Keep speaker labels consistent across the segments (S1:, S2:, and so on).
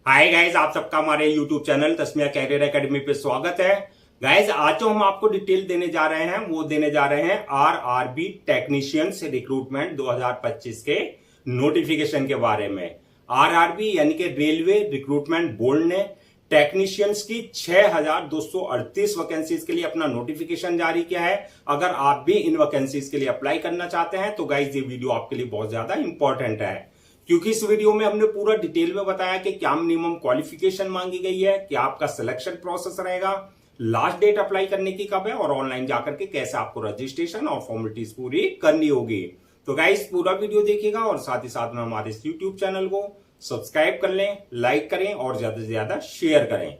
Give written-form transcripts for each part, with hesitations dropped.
S1: Hi guys, आप सबका हमारे YouTube channel Tasmiya career academy पे स्वागत है। गाइज, आज जो हम आपको डिटेल देने जा रहे हैं वो देने जा रहे हैं आरआरबी टेक्नीशियंस रिक्रूटमेंट 2025 के नोटिफिकेशन के बारे में। आरआरबी यानी कि रेलवे रिक्रूटमेंट बोर्ड ने टेक्नीशियंस की 6238 वैकेंसीज के लिए अपना नोटिफिकेशन जारी किया है। अगर आप भी इन वैकेंसीज के लिए अप्लाई करना चाहते हैं तो गाइज ये वीडियो आपके लिए बहुत ज्यादा इंपॉर्टेंट है, क्योंकि इस वीडियो में हमने पूरा डिटेल में बताया कि क्या मिनिमम क्वालिफिकेशन मांगी गई है, क्या आपका सिलेक्शन प्रोसेस रहेगा, लास्ट डेट अप्लाई करने की कब है और ऑनलाइन जाकर के कैसे आपको रजिस्ट्रेशन और फॉर्मेलिटीज पूरी करनी होगी। तो गाइस पूरा वीडियो देखिएगा और साथ ही साथ में हमारे इस यूट्यूब चैनल को सब्सक्राइब कर लें, लाइक करें और ज्यादा से ज्यादा शेयर करें।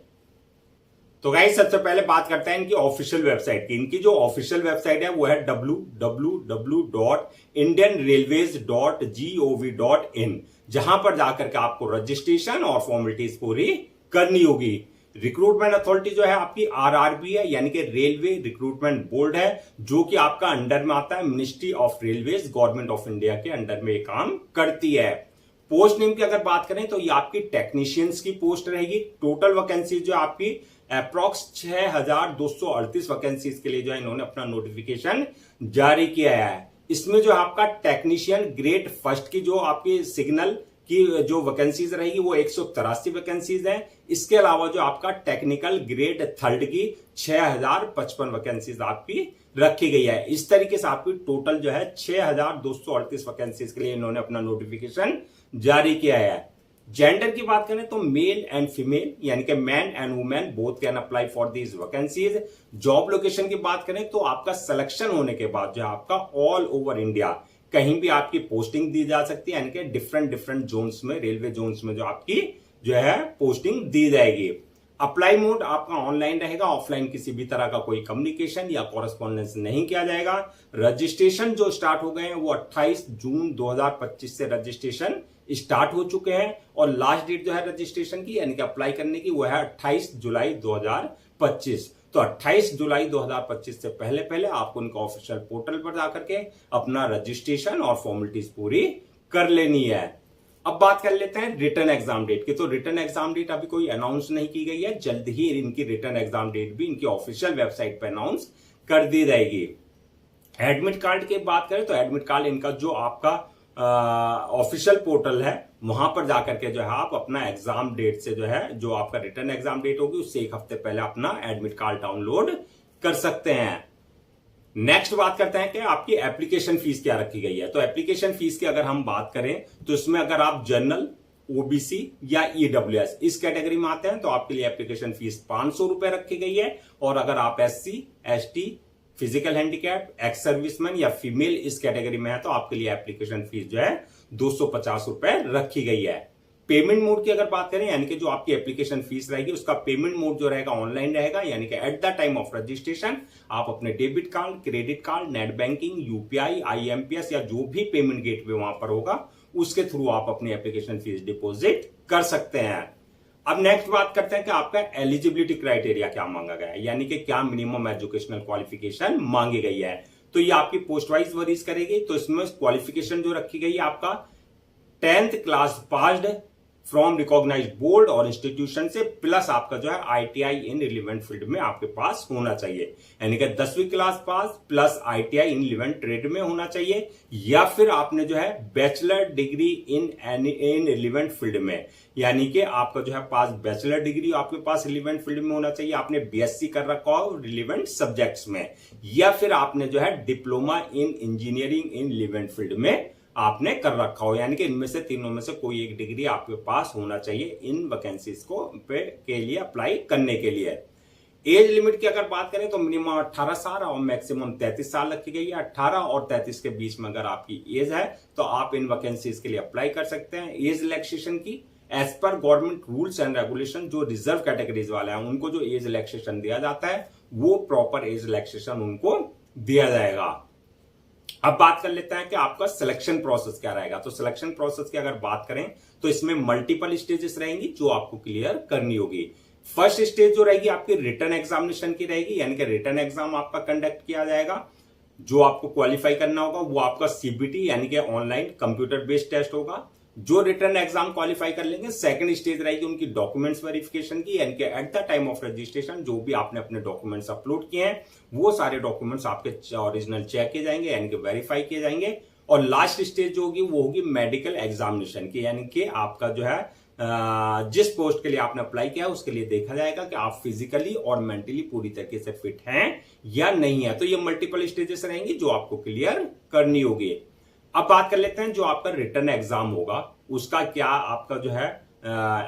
S1: तो गाइस सबसे पहले बात करते हैं इनकी ऑफिशियल वेबसाइट की। इनकी जो ऑफिशियल वेबसाइट है वो है www.indianrailways.gov.in, जहां पर जाकर के आपको रजिस्ट्रेशन और फॉर्मेलिटीज पूरी करनी होगी। रिक्रूटमेंट अथॉरिटी जो है आपकी आरआरबी है, यानी कि रेलवे रिक्रूटमेंट बोर्ड है, जो कि आपका अंडर में आता है ministry of railways, government of India के अंडर में काम करती है। पोस्ट नेम की अगर बात करें तो ये आपकी टेक्नीशियंस की पोस्ट रहेगी। टोटल वैकेंसी जो आपकी अप्रॉक्स 6238 वैकेंसीज के लिए जो है इन्होंने अपना नोटिफिकेशन जारी किया है। इसमें जो आपका टेक्नीशियन ग्रेड फर्स्ट की जो आपकी सिग्नल की जो वैकेंसीज रहेगी वो 183 वैकेंसीज है। इसके अलावा जो आपका टेक्निकल ग्रेड थर्ड की 6055 वैकेंसीज आपकी रखी गई है। इस तरीके से आपकी टोटल जो है 6238 वैकेंसीज के लिए इन्होंने अपना नोटिफिकेशन जारी किया है। जेंडर की बात करें तो मेल एंड फीमेल यानी कि man and women both can apply for these vacancies. Job location की बात करें तो आपका सिलेक्शन होने के बाद जो है आपका ऑल ओवर इंडिया कहीं भी आपकी पोस्टिंग दी जा सकती है, यानी कि डिफरेंट डिफरेंट जोन्स में, रेलवे जोन्स में जो आपकी जो है पोस्टिंग दी जाएगी। अप्लाई मोड आपका ऑनलाइन रहेगा, ऑफलाइन किसी भी तरह का कोई कम्युनिकेशन या कॉरेस्पॉन्डेंस नहीं किया जाएगा। रजिस्ट्रेशन जो स्टार्ट हो गए हैं वो 28 जून 2025 से रजिस्ट्रेशन स्टार्ट हो चुके हैं और लास्ट डेट जो है रजिस्ट्रेशन की यानी कि अप्लाई करने की वो है 28 जुलाई 2025। तो 28 जुलाई 2025 से पहले पहले आपको उनका ऑफिशियल पोर्टल पर जाकर के अपना रजिस्ट्रेशन और फॉर्मेलिटीज पूरी कर लेनी है। अब बात कर लेते हैं रिटर्न एग्जाम डेट की। तो रिटर्न एग्जाम डेट अभी कोई अनाउंस नहीं की गई है, जल्द ही इनकी रिटर्न एग्जाम डेट भी इनकी ऑफिशियल वेबसाइट पर अनाउंस कर दी जाएगी। एडमिट कार्ड की बात करें तो एडमिट कार्ड इनका जो आपका ऑफिशियल पोर्टल है वहां पर जाकर के जो है आप अपना एग्जाम डेट से जो है जो आपका रिटर्न एग्जाम डेट होगी उससे एक हफ्ते पहले अपना एडमिट कार्ड डाउनलोड कर सकते हैं। नेक्स्ट बात करते हैं कि आपकी एप्लीकेशन फीस क्या रखी गई है। तो एप्लीकेशन फीस की अगर हम बात करें तो इसमें अगर आप जनरल, ओबीसी या ईडब्ल्यूएस इस कैटेगरी में आते हैं तो आपके लिए एप्लीकेशन फीस 500 रुपए रखी गई है, और अगर आप SC, ST, physical handicap, ex serviceman या फीमेल इस कैटेगरी में है तो आपके लिए एप्लीकेशन फीस जो है 250 रुपए रखी गई है। पेमेंट मोड की अगर बात करें यानी कि जो आपकी एप्लीकेशन फीस रहेगी उसका पेमेंट मोड जो रहेगा ऑनलाइन रहेगा, यानी कि at the time of registration आप अपने debit card, credit card, net banking, UPI, IMPS या जो भी पेमेंट गेटवे वहां पर होगा उसके थ्रू आप अपनी एप्लीकेशन फीस डिपॉजिट कर सकते हैं। अब नेक्स्ट बात करते हैं कि आपका एलिजिबिलिटी क्राइटेरिया क्या मांगा गया है, यानी कि क्या मिनिमम एजुकेशनल क्वालिफिकेशन मांगी गई है। तो ये आपकी पोस्ट वाइज वरीज करेगी। तो इसमें क्वालिफिकेशन जो रखी गई है आपका 10th class passed from recognised board और इंस्टीट्यूशन से, प्लस आपका जो है आईटीआई इन रिलेवेंट फील्ड में आपके पास होना चाहिए, यानी कि 10वीं क्लास पास प्लस आईटीआई इन रिलेवेंट ट्रेड में होना चाहिए, या फिर आपने जो है bachelor degree in relevant field में, यानी कि आपका जो है पास बैचलर डिग्री आपके पास रिलेवेंट फील्ड में होना चाहिए, आपने बीएससी कर रखा हो रिलेवेंट सब्जेक्ट्स में, या फिर आपने जो है diploma in engineering in relevant field में आपने कर रखा हो, यानी कि इनमें से तीनों में से कोई एक डिग्री आपके पास होना चाहिए इन वैकेंसीज को के लिए अप्लाई करने के लिए। एज लिमिट की अगर बात करें तो मिनिमम 18 साल और मैक्सिमम 33 साल रखी गई है। 18 और 33 के बीच में अगर आपकी एज है तो आप इन वैकेंसीज के लिए अप्लाई कर सकते हैं। एज रिलैक्सेशन की as per government rules and regulation जो रिजर्व कैटेगरीज वाले हैं उनको जो एज रिलैक्सेशन दिया जाता है वो प्रॉपर एज रिलैक्सेशन उनको दिया जाएगा। अब बात कर लेते हैं कि आपका सिलेक्शन प्रोसेस क्या रहेगा। तो सिलेक्शन प्रोसेस की अगर बात करें तो इसमें मल्टीपल स्टेजेस रहेंगी जो आपको क्लियर करनी होगी। फर्स्ट स्टेज जो रहेगी आपकी रिटर्न एग्जामिनेशन की रहेगी, यानी कि रिटर्न एग्जाम आपका कंडक्ट किया जाएगा। जो आपको क्वालिफाई करना होगा वो आपका सीबीटी यानी कि ऑनलाइन कंप्यूटर बेस्ड टेस्ट होगा। जो रिटर्न एग्जाम क्वालिफाई कर लेंगे, सेकंड स्टेज रहेगी उनकी डॉक्यूमेंट्स वेरिफिकेशन की, यानी कि at the time of registration जो भी आपने अपने डॉक्यूमेंट्स अपलोड किए हैं वो सारे डॉक्यूमेंट्स आपके ओरिजिनल चेक किए जाएंगे, यानी कि वेरीफाई किए जाएंगे। और लास्ट स्टेज जो होगी वो होगी मेडिकल एग्जामिनेशन की, यानी कि आपका जो है जिस पोस्ट के लिए आपने अप्लाई किया उसके लिए देखा जाएगा कि आप फिजिकली और मेंटली पूरी तरीके से फिट हैं या नहीं है। तो ये मल्टीपल स्टेजेस रहेंगी जो आपको क्लियर करनी होगी। अब बात कर लेते हैं जो आपका रिटर्न एग्जाम होगा उसका क्या आपका जो है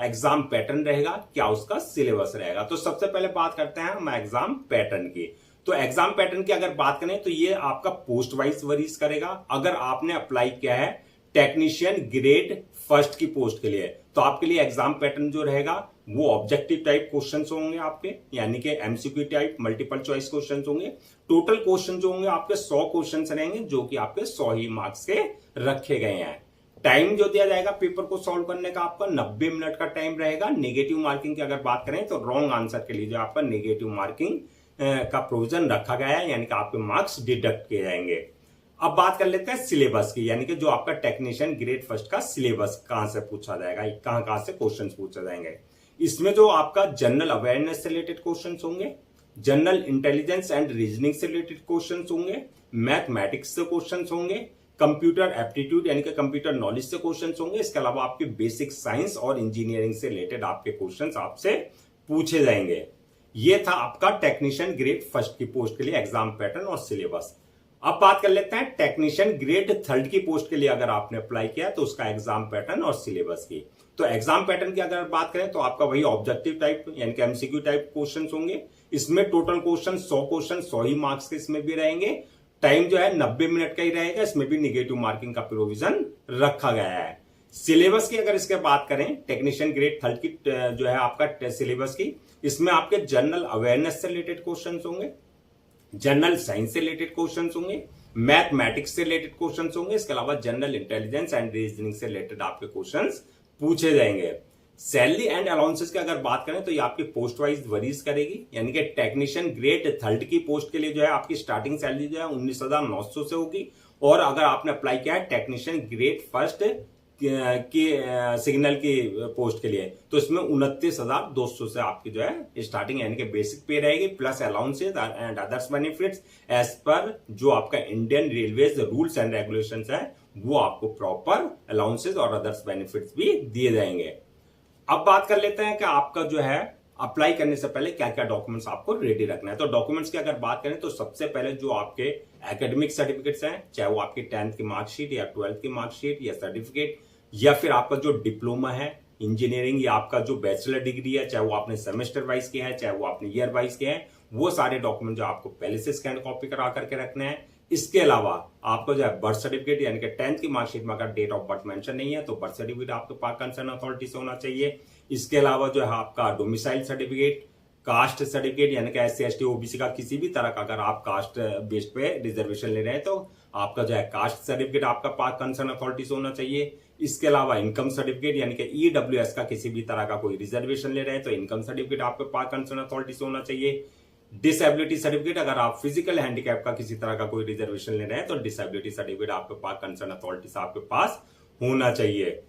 S1: एग्जाम पैटर्न रहेगा, क्या उसका सिलेबस रहेगा। तो सबसे पहले बात करते हैं हम एग्जाम पैटर्न की। तो एग्जाम पैटर्न की अगर बात करें तो ये आपका पोस्ट वाइज वरीज करेगा। अगर आपने अप्लाई किया है टेक्नीशियन ग्रेड फर्स्ट की पोस्ट के लिए तो आपके लिए एग्जाम पैटर्न जो रहेगा वो ऑब्जेक्टिव टाइप क्वेश्चंस होंगे आपके, यानी कि MCQ type multiple choice questions होंगे। टोटल क्वेश्चन जो होंगे आपके 100 क्वेश्चंस रहेंगे जो कि आपके 100 ही मार्क्स के रखे गए हैं। टाइम जो दिया जाएगा पेपर को सॉल्व करने का आपका 90 मिनट का टाइम रहेगा। नेगेटिव मार्किंग की अगर बात करें तो रॉन्ग आंसर के लिए जो आपका नेगेटिव मार्किंग का प्रोविजन रखा गया है, यानी कि आपके मार्क्स डिडक्ट किए जाएंगे। अब बात कर लेते हैं सिलेबस की, यानी कि जो आपका टेक्नीशियन ग्रेड फर्स्ट का सिलेबस कहां से पूछा जाएगा, कहां से क्वेश्चंस पूछे जाएंगे। इसमें जो आपका जनरल अवेयरनेस से रिलेटेड क्वेश्चंस होंगे, जनरल इंटेलिजेंस एंड रीजनिंग से रिलेटेड क्वेश्चंस होंगे, मैथमेटिक्स से क्वेश्चंस होंगे, कंप्यूटर एप्टीट्यूड यानी कि कंप्यूटर नॉलेज से क्वेश्चंस होंगे। इसके अलावा आपके बेसिक साइंस और इंजीनियरिंग से रिलेटेड आपके क्वेश्चंस आपसे पूछे जाएंगे। ये था आपका टेक्नीशियन ग्रेड फर्स्ट की पोस्ट के लिए एग्जाम पैटर्न और सिलेबस। अब बात कर लेते हैं टेक्नीशियन ग्रेड थर्ड की पोस्ट के लिए अगर आपने अप्लाई किया तो उसका एग्जाम पैटर्न और सिलेबस की। तो एग्जाम पैटर्न की अगर बात करें तो आपका वही ऑब्जेक्टिव टाइप यानी कि एमसीक्यू टाइप क्वेश्चंस होंगे। इसमें टोटल क्वेश्चन 100 क्वेश्चन 100 ही मार्क्स के इसमें भी रहेंगे। टाइम जो है 90 मिनट का ही रहेगा, इसमें भी निगेटिव मार्किंग का प्रोविजन रखा गया है। सिलेबस की अगर इसके बात करें टेक्नीशियन ग्रेड थर्ड की जो है आपका सिलेबस की, इसमें आपके जनरल अवेयरनेस से रिलेटेड क्वेश्चंस होंगे, जनरल साइंस से रिलेटेड क्वेश्चंस होंगे, मैथमेटिक्स से रिलेटेड क्वेश्चंस होंगे। इसके अलावा जनरल इंटेलिजेंस एंड रीजनिंग से रिलेटेड आपके क्वेश्चंस पूछे जाएंगे। सैलरी एंड अलाउंसेस की अगर बात करें तो ये आपकी पोस्ट वाइज वरीज करेगी, यानी कि टेक्नीशियन ग्रेड थर्ड की पोस्ट के लिए जो है आपकी स्टार्टिंग सैलरी जो है 19,900 से होगी। और अगर आपने अप्लाई किया है टेक्नीशियन ग्रेड फर्स्ट की सिग्नल की पोस्ट के लिए तो इसमें 29,200 से आपकी जो है स्टार्टिंग यानी कि बेसिक पे रहेगी, plus allowances and others benefits as per जो आपका Indian railways rules and regulations है वो आपको प्रॉपर अलाउंसेस और अदर्स बेनिफिट्स भी दिए जाएंगे। अब बात कर लेते हैं कि आपका जो है अप्लाई करने से पहले क्या क्या डॉक्यूमेंट्स आपको रेडी रखना है। तो डॉक्यूमेंट्स की अगर बात करें तो सबसे पहले जो आपके एकेडमिक सर्टिफिकेट्स हैं, चाहे वो आपकी 10th की मार्कशीट या 12th की मार्कशीट या सर्टिफिकेट या फिर आपका जो डिप्लोमा है इंजीनियरिंग या आपका जो बैचलर डिग्री है, चाहे वो आपने सेमेस्टर वाइज किया है चाहे वो आपने ईयर वाइज किया है, वो सारे डॉक्यूमेंट जो आपको पहले से स्कैन कॉपी करा करके रखने हैं। इसके अलावा आपको जो है बर्थ सर्टिफिकेट यानी कि 10th की मार्कशीट में अगर डेट ऑफ बर्थ मेंशन नहीं है तो बर्थ सर्टिफिकेट आपके पास कंसर्न अथॉरिटी से होना चाहिए। इसके अलावा जो है आपका डोमिसाइल सर्टिफिकेट, कास्ट सर्टिफिकेट यानी कि SC ST OBC का किसी भी तरह का अगर आप कास्ट बेस्ड पे रिजर्वेशन ले रहे हैं तो आपका जो है कास्ट सर्टिफिकेट आपका पास कंसर्न अथॉरिटी से होना चाहिए। इसके अलावा इनकम सर्टिफिकेट यानी कि EWS का किसी भी तरह का कोई रिजर्वेशन ले रहे हैं तो इनकम सर्टिफिकेट आपके पास कंसर्न अथॉरिटी से होना चाहिए। डिसेबिलिटी सर्टिफिकेट अगर आप फिजिकल हैंडीकैप का किसी तरह का कोई रिजर्वेशन ले रहे हैं तो डिसेबिलिटी सर्टिफिकेट आपके पास कंसर्न अथॉरिटी से आपके पास होना चाहिए।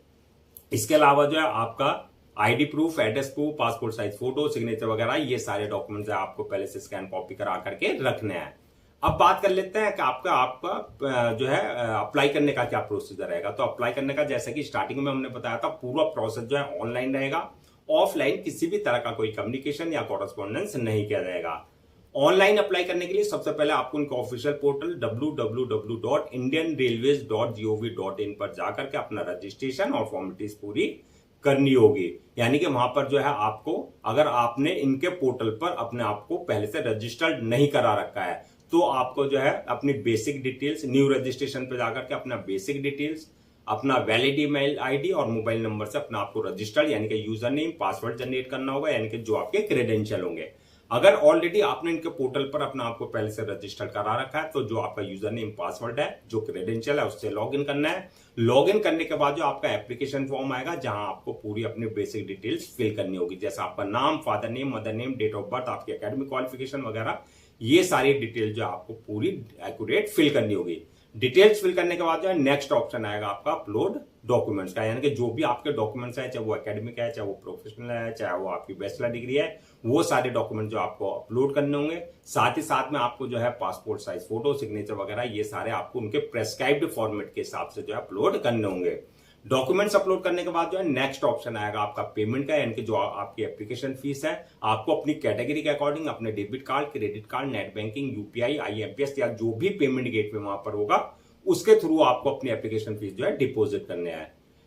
S1: इसके अलावा जो है आपका ID proof, address proof, passport size photo, signature वगैरह ये सारे डॉक्यूमेंट्स आपको पहले से स्कैन कॉपी करा करके रखने हैं। अब बात कर लेते हैं कि आपका जो है अप्लाई करने का क्या प्रोसीजर रहेगा। तो अप्लाई करने का जैसा कि स्टार्टिंग में हमने बताया था पूरा प्रोसेस जो है ऑनलाइन रहेगा, ऑफलाइन किसी भी तरह का कोई कम्युनिकेशन या कॉरेस्पॉन्डेंस नहीं किया जाएगा। ऑनलाइन अप्लाई करने के लिए सबसे पहले आपको उनका ऑफिशियल पोर्टल www.indianrailways.gov.in पर जाकर के अपना रजिस्ट्रेशन और फॉर्मेलिटीज पूरी करनी होगी। यानी कि वहां पर जो है आपको अगर आपने इनके पोर्टल पर अपने आप को पहले से रजिस्टर्ड नहीं करा रखा है तो आपको जो है अपनी बेसिक डिटेल्स न्यू रजिस्ट्रेशन पे जाकर के अपना बेसिक डिटेल्स, अपना वैलिड ईमेल आईडी और मोबाइल नंबर से अपना आपको रजिस्टर्ड यानी कि यूजर नेम पासवर्ड जनरेट करना होगा, यानी कि जो आपके क्रेडेंशियल होंगे। अगर ऑलरेडी आपने इनके पोर्टल पर अपना आपको पहले से रजिस्टर करा रखा है तो जो आपका यूजर नेम पासवर्ड है जो क्रेडेंशियल है उससे लॉगिन करना है। लॉगिन करने के बाद जो आपका एप्लीकेशन फॉर्म आएगा जहां आपको पूरी अपनी बेसिक डिटेल्स फिल करनी होगी, जैसे आपका नाम, father name, mother name, date of birth, आपकी एकेडमिक क्वालिफिकेशन वगैरह, ये सारी डिटेल जो आपको पूरी एक्यूरेट फिल करनी होगी। डिटेल्स फिल करने के बाद जो है नेक्स्ट ऑप्शन आएगा आपका अपलोड डॉक्यूमेंट्स का, यानी कि जो भी आपके डॉक्यूमेंट्स है, चाहे वो एकेडमिक है, चाहे वो प्रोफेशनल है, चाहे वो आपकी बैचलर डिग्री है, वो सारे डॉक्यूमेंट जो आपको अपलोड करने होंगे। साथ ही साथ में आपको जो है पासपोर्ट साइज फोटो, सिग्नेचर वगैरह ये सारे आपको उनके प्रेस्क्राइब्ड फॉर्मेट के हिसाब से जो है अपलोड करने होंगे। डॉक्यूमेंट्स अपलोड करने के बाद जो है नेक्स्ट ऑप्शन आएगा आपका पेमेंट का, यानी कि जो आपकी एप्लीकेशन फीस है आपको अपनी कैटेगरी के अकॉर्डिंग अपने debit card, credit card, net banking, UPI, IMPS या जो भी पेमेंट गेटवे वहां पर होगा उसके थ्रू आपको अपनी एप्लीकेशन फीस जो है डिपॉजिट करने है।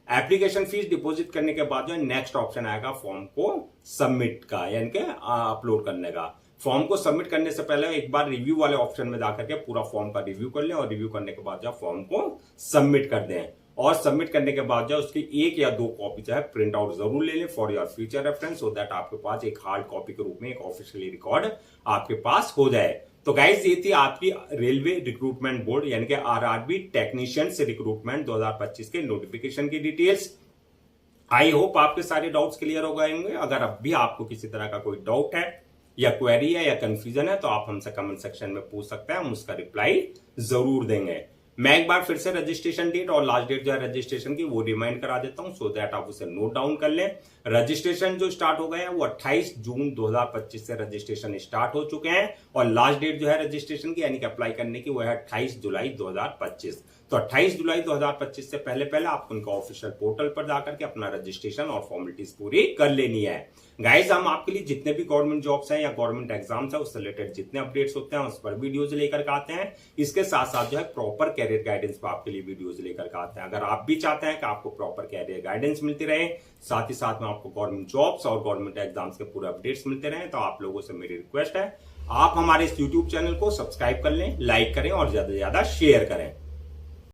S1: एप्लीकेशन फीस डिपॉजिट करने के बाद जो है नेक्स्ट ऑप्शन आएगा फॉर्म को सबमिट का, यानी कि अपलोड करने का। फॉर्म को सबमिट करने से पहले एक बार रिव्यू वाले ऑप्शन में जाकर के पूरा फॉर्म का रिव्यू कर लें और रिव्यू करने के बाद जो फॉर्म को सबमिट कर दें। और सबमिट करने के बाद जो उसकी 1 या 2 कॉपी जो है प्रिंट आउट जरूर ले लें for your future reference, so that आपके पास एक हार्ड कॉपी के रूप में एक ऑफिशियली रिकॉर्ड आपके पास हो जाए। तो गाइस ये थी आपकी रेलवे रिक्रूटमेंट बोर्ड यानी कि आरआरबी टेक्नीशियन से रिक्रूटमेंट 2025 के नोटिफिकेशन की डिटेल्स। आई होप आपके सारे डाउट्स क्लियर हो गए होंगे। अगर अब भी आपको किसी तरह का कोई डाउट है या क्वेरी है या कंफ्यूजन है तो आप हमसे कमेंट सेक्शन में पूछ सकते हैं, हम उसका रिप्लाई जरूर देंगे। मैं एक बार फिर से रजिस्ट्रेशन डेट और लास्ट डेट जो है रजिस्ट्रेशन की वो रिमाइंड करा देता हूं, सो दैट आप उसे नोट डाउन कर लें। रजिस्ट्रेशन जो स्टार्ट हो गए हैं वो 28 जून 2025 से रजिस्ट्रेशन स्टार्ट हो चुके हैं और लास्ट डेट जो है रजिस्ट्रेशन की यानी कि अप्लाई करने की वो है 28 जुलाई 2025। तो 28 जुलाई 2025 से पहले पहले आप उनका ऑफिशियल पोर्टल पर जाकर के अपना रजिस्ट्रेशन और फॉर्मेलिटीज पूरी कर लेनी है। गाइस हम आपके लिए जितने भी गवर्नमेंट जॉब्स हैं या गवर्नमेंट एग्जाम्स है उससे रिलेटेड जितने अपडेट्स होते हैं उस पर वीडियोज लेकर के आते हैं। इसके साथ साथ जो है प्रॉपर कैरियर गाइडेंस पर आपके लिए वीडियोज लेकर के आते हैं। अगर आप भी चाहते हैं कि आपको प्रॉपर कैरियर गाइडेंस मिलती रहे, साथ ही साथ में आपको गवर्नमेंट जॉब्स और गवर्नमेंट एग्जाम्स के पूरे अपडेट्स मिलते रहे, तो आप लोगों से मेरी रिक्वेस्ट है आप हमारे इस यूट्यूब चैनल को सब्सक्राइब कर लें, लाइक करें और ज्यादा से ज्यादा शेयर करें।